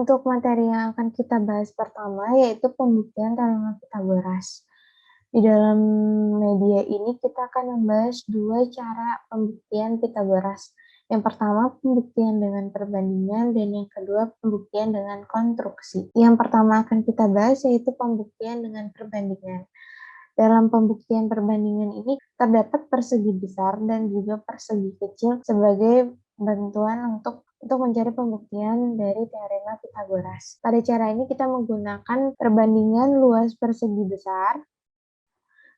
Untuk materi yang akan kita bahas pertama yaitu pembuktian teorema Pythagoras. Di dalam media ini kita akan membahas dua cara pembuktian Pythagoras. Yang pertama pembuktian dengan perbandingan dan yang kedua pembuktian dengan konstruksi. Yang pertama akan kita bahas yaitu pembuktian dengan perbandingan. Dalam pembuktian perbandingan ini terdapat persegi besar dan juga persegi kecil sebagai bantuan untuk mencari pembuktian dari teorema Pythagoras. Pada cara ini kita menggunakan perbandingan luas persegi besar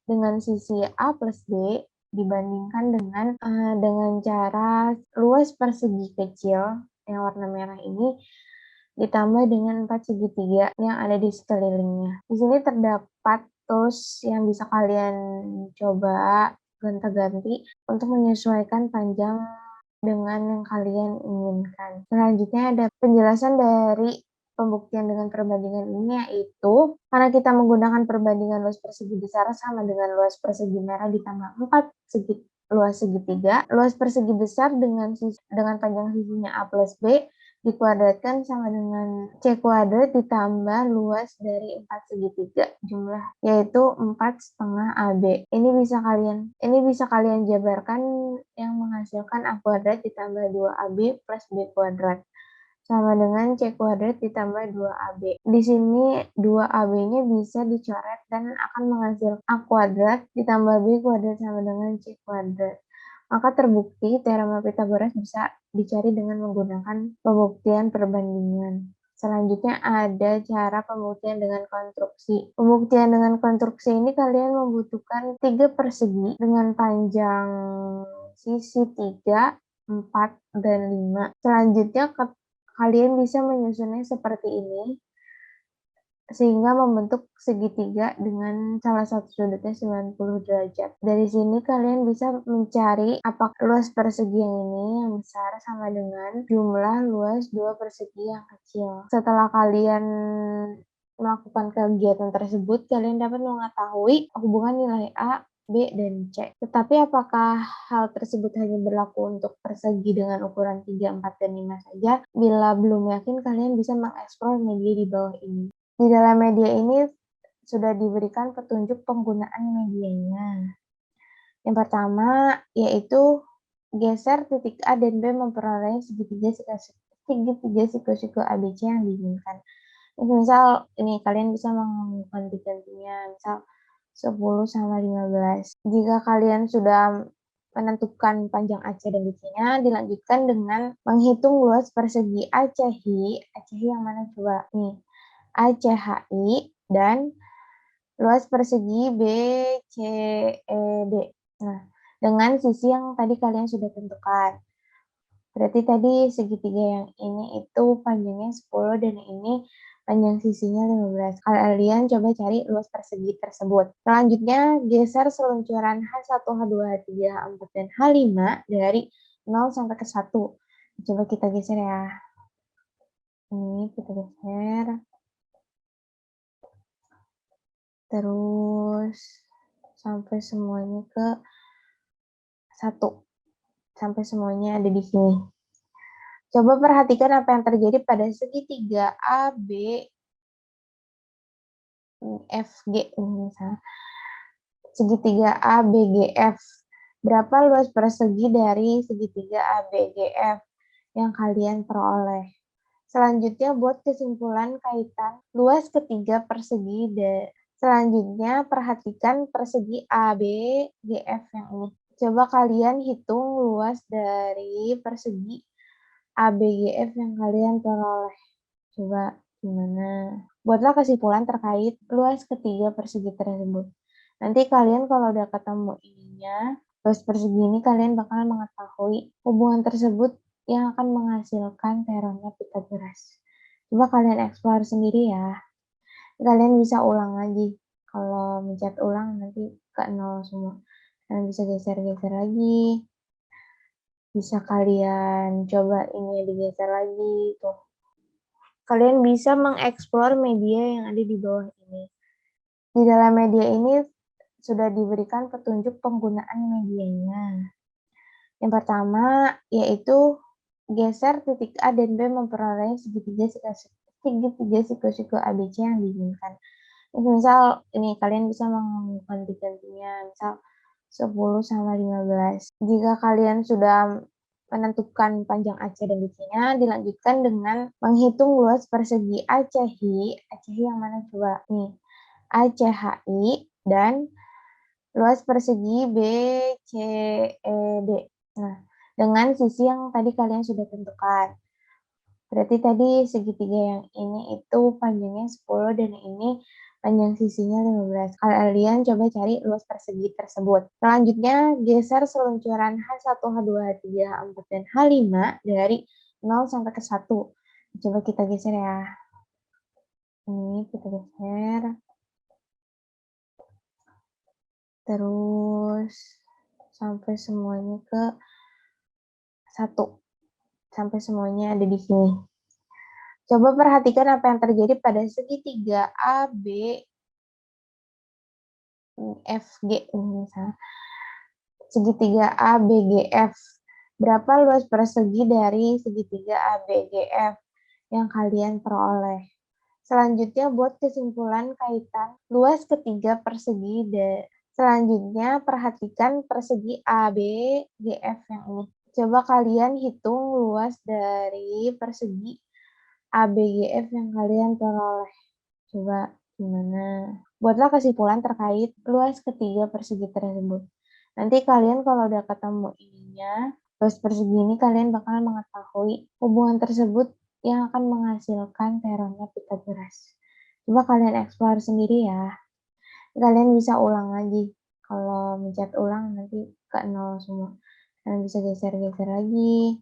dengan sisi A plus B dibandingkan dengan cara luas persegi kecil yang warna merah ini ditambah dengan 4 segitiga yang ada di sekelilingnya. Di sini terdapat tools yang bisa kalian coba gonta-ganti untuk menyesuaikan panjang dengan yang kalian inginkan. Selanjutnya ada penjelasan dari pembuktian dengan perbandingan ini, yaitu karena kita menggunakan perbandingan luas persegi besar sama dengan luas persegi merah ditambah 4 luas segitiga. Luas persegi besar dengan panjang sisinya A plus B dikuadratkan sama dengan C kuadrat ditambah luas dari 4 segitiga jumlah yaitu 4,5 AB. Ini bisa kalian jabarkan yang menghasilkan A kuadrat ditambah 2AB plus B kuadrat sama dengan C kuadrat ditambah 2AB. Di sini 2AB-nya bisa dicoret dan akan menghasilkan A kuadrat ditambah B kuadrat sama dengan C kuadrat. Maka terbukti teorema Pythagoras bisa dicari dengan menggunakan pembuktian perbandingan. Selanjutnya ada cara pembuktian dengan konstruksi. Pembuktian dengan konstruksi ini kalian membutuhkan 3 persegi dengan panjang sisi 3, 4, dan 5. Selanjutnya kalian bisa menyusunnya seperti ini sehingga membentuk segitiga dengan salah satu sudutnya 90 derajat. Dari sini kalian bisa mencari apakah luas persegi yang ini yang besar sama dengan jumlah luas dua persegi yang kecil. Setelah kalian melakukan kegiatan tersebut, kalian dapat mengetahui hubungan nilai A, B, dan C. Tetapi apakah hal tersebut hanya berlaku untuk persegi dengan ukuran 3, 4, dan 5 saja? Bila belum yakin, kalian bisa mengeksplor media di bawah ini. Di dalam media ini sudah diberikan petunjuk penggunaan medianya. Yang pertama yaitu geser titik A dan B memperoleh segitiga siku-siku ABC yang diinginkan. Misal ini kalian bisa mengganti-gantinya, misal 10 sama 15. Jika kalian sudah menentukan panjang AC dan BC-nya, dilanjutkan dengan menghitung luas persegi ACHI yang mana coba nih? ACHI dan luas persegi BCED. Nah, dengan sisi yang tadi kalian sudah tentukan. Berarti tadi segitiga yang ini itu panjangnya 10 dan ini panjang sisinya 15. Kalian coba cari luas persegi tersebut. Selanjutnya, geser seluncuran H1, H2, H3, H4, dan H5 dari 0 sampai ke 1. Coba kita geser ya. Ini kita geser. Terus sampai semuanya ke 1. Sampai semuanya ada di sini. Coba perhatikan apa yang terjadi pada segitiga A, B, F, G. Misalnya. Segitiga A, B, G, F. Berapa luas persegi dari segitiga A, B, G, F yang kalian peroleh? Selanjutnya buat kesimpulan kaitan luas ketiga persegi. Selanjutnya perhatikan persegi A, B, G, F yang ini. Coba kalian hitung luas dari persegi ABGF yang kalian peroleh. Coba gimana? Buatlah kesimpulan terkait luas ketiga persegi tersebut. Nanti kalian kalau udah ketemu ininya, luas persegi ini kalian bakal mengetahui hubungan tersebut yang akan menghasilkan teorema Pythagoras. Coba kalian eksplor sendiri ya. Kalian bisa ulang lagi. Kalau mencet ulang nanti ke 0 semua. Kalian bisa geser-geser lagi. Bisa kalian coba ini digeser lagi. Tuh. Kalian bisa mengeksplor media yang ada di bawah ini. Di dalam media ini sudah diberikan petunjuk penggunaan medianya. Yang pertama yaitu geser titik A dan B memperoleh segitiga segitiga siku-siku ABC yang diinginkan. Misal ini kalian bisa mengganti-gantinya, misal 10 sama 15. Jika kalian sudah menentukan panjang AC dan BC-nya, dilanjutkan dengan menghitung luas persegi ACHI. ACHI yang mana coba? Nih, ACHI dan luas persegi BCED. Nah, dengan sisi yang tadi kalian sudah tentukan. Berarti tadi segitiga yang ini itu panjangnya 10 dan ini panjang sisinya 15. Kalian coba cari luas persegi tersebut. Selanjutnya geser seluncuran H1, H2, H3, H4, dan H5 dari 0 sampai ke 1. Coba kita geser ya. Ini kita geser. Terus sampai semuanya ke 1. Sampai semuanya ada di sini. Coba perhatikan apa yang terjadi pada segitiga AB FG misalnya. Segitiga ABGF. Berapa luas persegi dari segitiga ABGF yang kalian peroleh? Selanjutnya buat kesimpulan kaitan luas ketiga persegi. Selanjutnya perhatikan persegi ABGF yang ini. Coba kalian hitung luas dari persegi ABGF yang kalian peroleh. Coba gimana? Buatlah kesimpulan terkait luas ketiga persegi tersebut. Nanti kalian kalau udah ketemu ininya, luas persegi ini kalian bakal mengetahui hubungan tersebut yang akan menghasilkan teorema Pythagoras. Coba kalian explore sendiri ya. Kalian bisa ulang lagi. Kalau mencet ulang nanti ke 0 semua. Kalian bisa geser-geser lagi.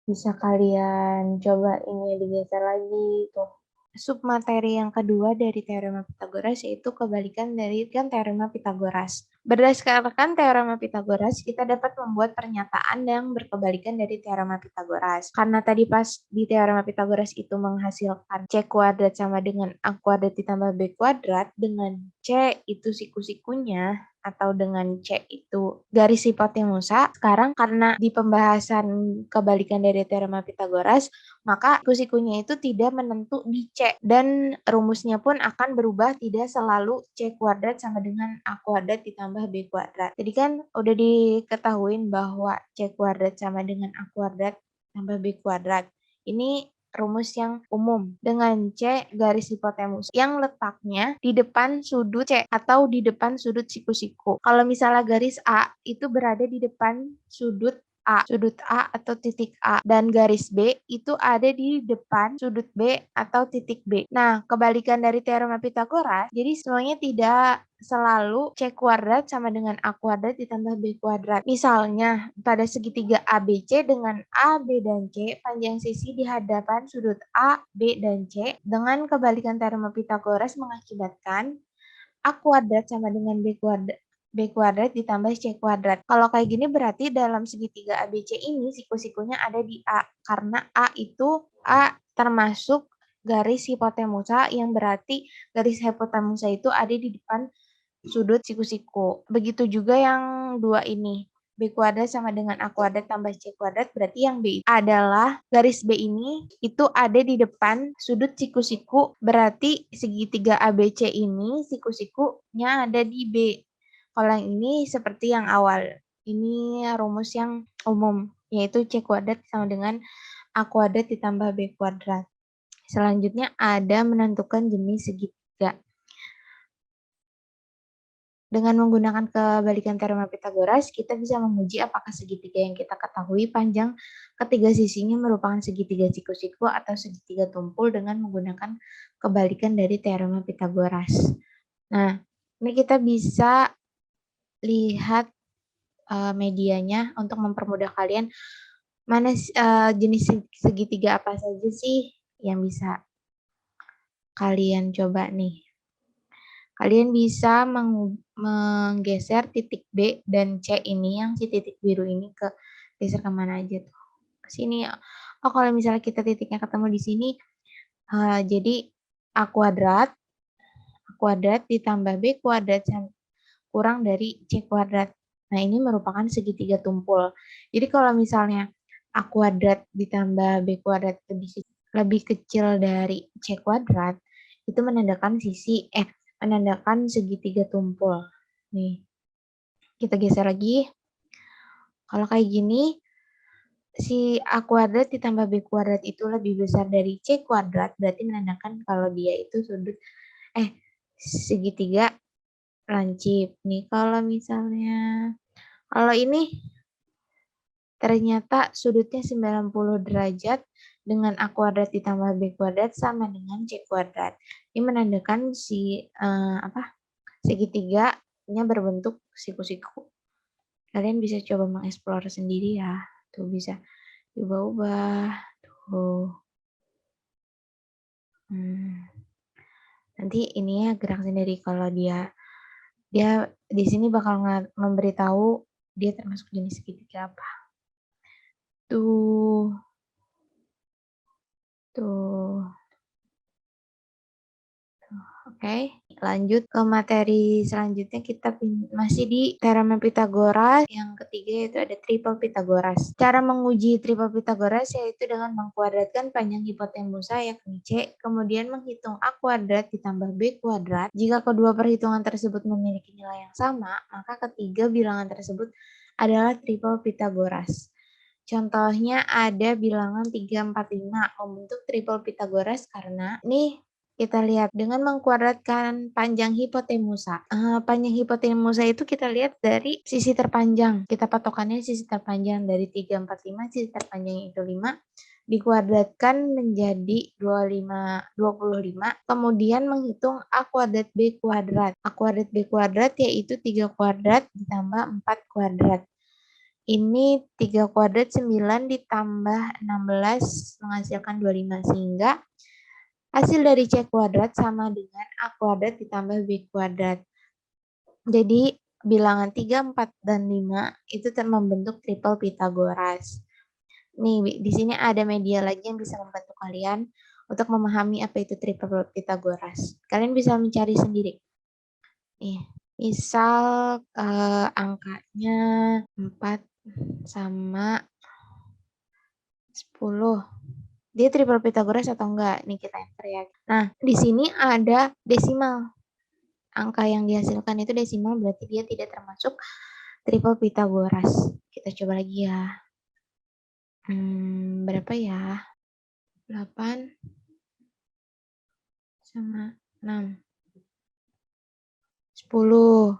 Bisa kalian coba ini digeser lagi tuh. Submateri yang kedua dari teorema Pythagoras yaitu kebalikan dari teorema Pythagoras. Berdasarkan teorema Pythagoras, kita dapat membuat pernyataan yang berkebalikan dari teorema Pythagoras. Karena tadi pas di teorema Pythagoras itu menghasilkan C kuadrat sama dengan A kuadrat ditambah B kuadrat, dengan C itu siku-sikunya, atau dengan C itu garis hipotenusa. Sekarang karena di pembahasan kebalikan dari teorema Pythagoras, maka siku-sikunya itu tidak menentu di C dan rumusnya pun akan berubah, tidak selalu C kuadrat sama dengan A kuadrat ditambah B kuadrat. Jadi kan udah diketahuin bahwa C kuadrat sama dengan A kuadrat tambah B kuadrat. Ini rumus yang umum dengan C garis hipotenus yang letaknya di depan sudut C atau di depan sudut siku-siku. Kalau misalnya garis A itu berada di depan sudut A atau titik A, dan garis B itu ada di depan sudut B atau titik B. Nah, kebalikan dari teorema Pythagoras, jadi semuanya tidak selalu C kuadrat sama dengan A kuadrat ditambah B kuadrat. Misalnya, pada segitiga ABC dengan A, B, dan C, panjang sisi di hadapan sudut A, B, dan C dengan kebalikan teorema Pythagoras mengakibatkan A kuadrat sama dengan B kuadrat ditambah C kuadrat. Kalau kayak gini berarti dalam segitiga ABC ini siku-sikunya ada di A. Karena A termasuk garis hipotenusa yang berarti garis hipotenusa itu ada di depan sudut siku-siku. Begitu juga yang dua ini. B kuadrat sama dengan A kuadrat tambah C kuadrat, berarti yang B adalah garis B ini itu ada di depan sudut siku-siku, berarti segitiga ABC ini siku-sikunya ada di B. Kalau yang ini seperti yang awal, ini rumus yang umum, yaitu C kuadrat sama dengan A kuadrat ditambah B kuadrat. Selanjutnya ada menentukan jenis segitiga. Dengan menggunakan kebalikan teorema Pythagoras, kita bisa menguji apakah segitiga yang kita ketahui panjang ketiga sisinya merupakan segitiga siku-siku atau segitiga tumpul dengan menggunakan kebalikan dari teorema Pythagoras. Nah, ini kita bisa lihat medianya untuk mempermudah kalian mana jenis segitiga apa saja sih yang bisa kalian coba nih. Kalian bisa menggeser titik B dan C ini, yang si titik biru ini ke geser kemana aja tuh. Ke sini. Oh, kalau misalnya kita titiknya ketemu di sini, jadi A kuadrat ditambah B kuadrat kurang dari C kuadrat. Nah, ini merupakan segitiga tumpul. Jadi kalau misalnya A kuadrat ditambah B kuadrat itu di sini, lebih kecil dari C kuadrat, itu menandakan menandakan segitiga tumpul. Nih, kita geser lagi. Kalau kayak gini, si A kuadrat ditambah B kuadrat itu lebih besar dari C kuadrat, berarti menandakan kalau dia itu segitiga lancip. Nih, kalau ini ternyata sudutnya 90 derajat dengan A kuadrat ditambah B kuadrat sama dengan C kuadrat. Ini menandakan segitiganya berbentuk siku-siku. Kalian bisa coba mengeksplor sendiri ya. Tuh bisa diubah-ubah. Tuh. Nanti ininya gerak sendiri kalau dia di sini bakal memberitahu dia termasuk jenis segitiga apa. Tuh. Oke, lanjut ke materi selanjutnya. Kita masih di teorema Pythagoras. Yang ketiga yaitu ada triple Pythagoras. Cara menguji triple Pythagoras yaitu dengan mengkuadratkan panjang hipotenusa yakni C, kemudian menghitung A kuadrat ditambah B kuadrat. Jika kedua perhitungan tersebut memiliki nilai yang sama, maka ketiga bilangan tersebut adalah triple Pythagoras. Contohnya ada bilangan 3, 4, 5 membentuk triple Pythagoras karena nih kita lihat dengan mengkuadratkan panjang hipotenusa. Panjang hipotenusa itu kita lihat dari sisi terpanjang. Kita patokannya sisi terpanjang dari 3, 4, 5, sisi terpanjang itu 5 dikuadratkan menjadi 25, kemudian menghitung A kuadrat B kuadrat. A kuadrat B kuadrat yaitu 3 kuadrat ditambah 4 kuadrat. Ini 3 kuadrat 9 ditambah 16 menghasilkan 25 sehingga hasil dari C kuadrat sama dengan A kuadrat ditambah B kuadrat. Jadi bilangan 3, 4, dan 5 itu membentuk triple Pythagoras. Nih, di sini ada media lagi yang bisa membantu kalian untuk memahami apa itu triple Pythagoras. Kalian bisa mencari sendiri. Nih, misal angkanya 4 sama 10. Dia triple Pythagoras atau enggak? Nih kita enter ya. Nah, di sini ada desimal. Angka yang dihasilkan itu desimal, berarti dia tidak termasuk triple Pythagoras. Kita coba lagi ya. Berapa ya? 8 sama 6. 10.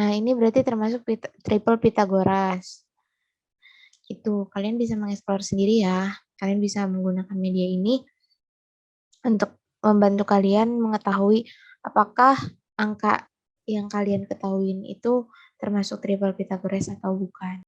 Nah, ini berarti termasuk triple Pythagoras. Itu kalian bisa mengeksplor sendiri ya. Kalian bisa menggunakan media ini untuk membantu kalian mengetahui apakah angka yang kalian ketahuin itu termasuk triple Pythagoras atau bukan.